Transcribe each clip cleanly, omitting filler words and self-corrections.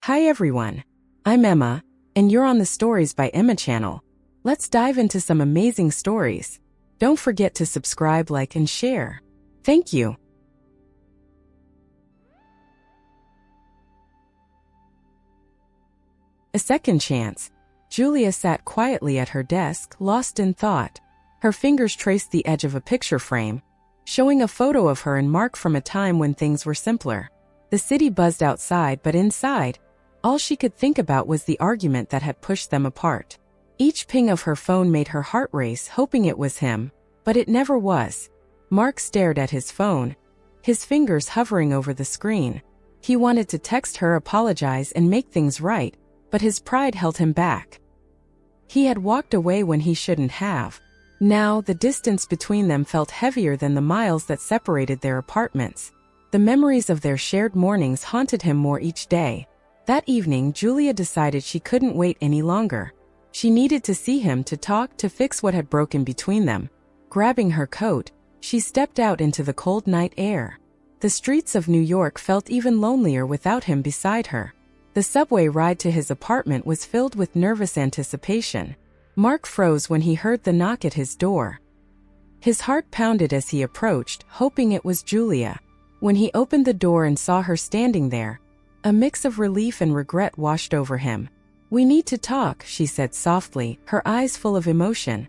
Hi everyone, I'm Emma, and you're on the Stories by Emma channel. Let's dive into some amazing stories. Don't forget to subscribe, like, and share. Thank you. A second chance. Julia sat quietly at her desk, lost in thought. Her fingers traced the edge of a picture frame, showing a photo of her and Mark from a time when things were simpler. The city buzzed outside, but inside, all she could think about was the argument that had pushed them apart. Each ping of her phone made her heart race, hoping it was him, but it never was. Mark stared at his phone, his fingers hovering over the screen. He wanted to text her, apologize, and make things right, but his pride held him back. He had walked away when he shouldn't have. Now, the distance between them felt heavier than the miles that separated their apartments. The memories of their shared mornings haunted him more each day. That evening, Julia decided she couldn't wait any longer. She needed to see him, to talk, to fix what had broken between them. Grabbing her coat, she stepped out into the cold night air. The streets of New York felt even lonelier without him beside her. The subway ride to his apartment was filled with nervous anticipation. Mark froze when he heard the knock at his door. His heart pounded as he approached, hoping it was Julia. When he opened the door and saw her standing there, a mix of relief and regret washed over him. "We need to talk," she said softly, her eyes full of emotion.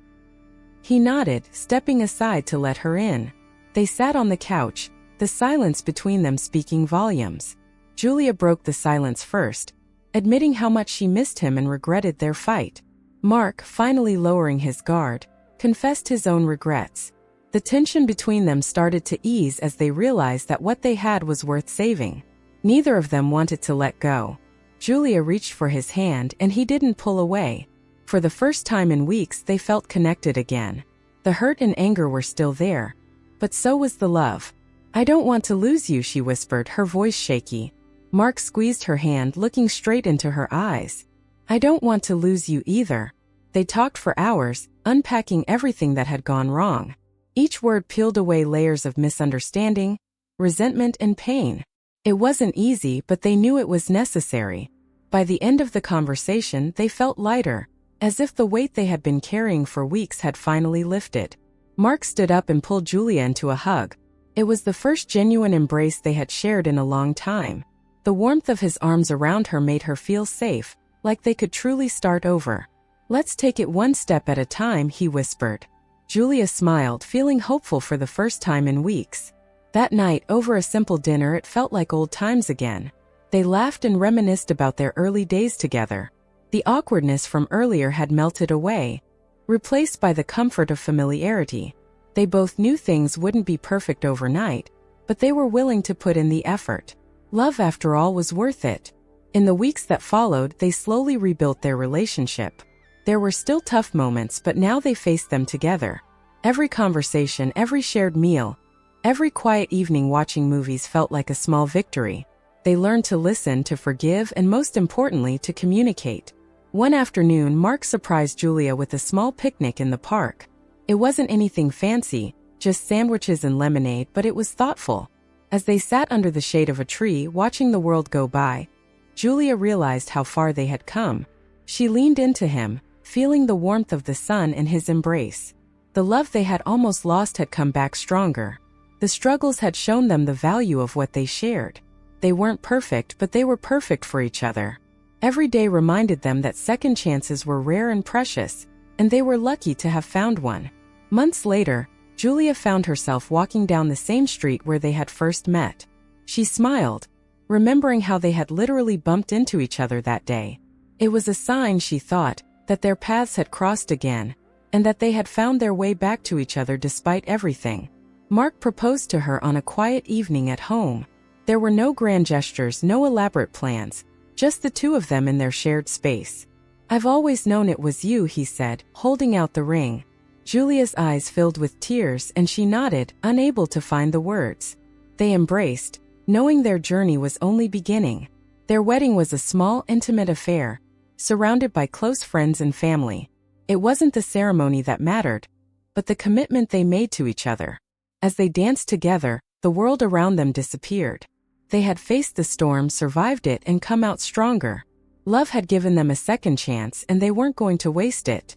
He nodded, stepping aside to let her in. They sat on the couch, the silence between them speaking volumes. Julia broke the silence first, admitting how much she missed him and regretted their fight. Mark, finally lowering his guard, confessed his own regrets. The tension between them started to ease as they realized that what they had was worth saving. Neither of them wanted to let go. Julia reached for his hand and he didn't pull away. For the first time in weeks, they felt connected again. The hurt and anger were still there, but so was the love. "I don't want to lose you," she whispered, her voice shaky. Mark squeezed her hand, looking straight into her eyes. "I don't want to lose you either." They talked for hours, unpacking everything that had gone wrong. Each word peeled away layers of misunderstanding, resentment, and pain. It wasn't easy, but they knew it was necessary. By the end of the conversation, they felt lighter, as if the weight they had been carrying for weeks had finally lifted. Mark stood up and pulled Julia into a hug. It was the first genuine embrace they had shared in a long time. The warmth of his arms around her made her feel safe, like they could truly start over. "Let's take it one step at a time," he whispered. Julia smiled, feeling hopeful for the first time in weeks. That night, over a simple dinner, it felt like old times again. They laughed and reminisced about their early days together. The awkwardness from earlier had melted away, replaced by the comfort of familiarity. They both knew things wouldn't be perfect overnight, but they were willing to put in the effort. Love, after all, was worth it. In the weeks that followed, they slowly rebuilt their relationship. There were still tough moments, but now they faced them together. Every conversation, every shared meal, every quiet evening watching movies felt like a small victory. They learned to listen, to forgive, and most importantly, to communicate. One afternoon, Mark surprised Julia with a small picnic in the park. It wasn't anything fancy, just sandwiches and lemonade, but it was thoughtful. As they sat under the shade of a tree, watching the world go by, Julia realized how far they had come. She leaned into him, feeling the warmth of the sun and his embrace. The love they had almost lost had come back stronger. The struggles had shown them the value of what they shared. They weren't perfect, but they were perfect for each other. Every day reminded them that second chances were rare and precious, and they were lucky to have found one. Months later, Julia found herself walking down the same street where they had first met. She smiled, remembering how they had literally bumped into each other that day. It was a sign, she thought, that their paths had crossed again, and that they had found their way back to each other despite everything. Mark proposed to her on a quiet evening at home. There were no grand gestures, no elaborate plans, just the two of them in their shared space. "I've always known it was you," he said, holding out the ring. Julia's eyes filled with tears, and she nodded, unable to find the words. They embraced, knowing their journey was only beginning. Their wedding was a small, intimate affair, surrounded by close friends and family. It wasn't the ceremony that mattered, but the commitment they made to each other. As they danced together, the world around them disappeared. They had faced the storm, survived it, and come out stronger. Love had given them a second chance, and they weren't going to waste it.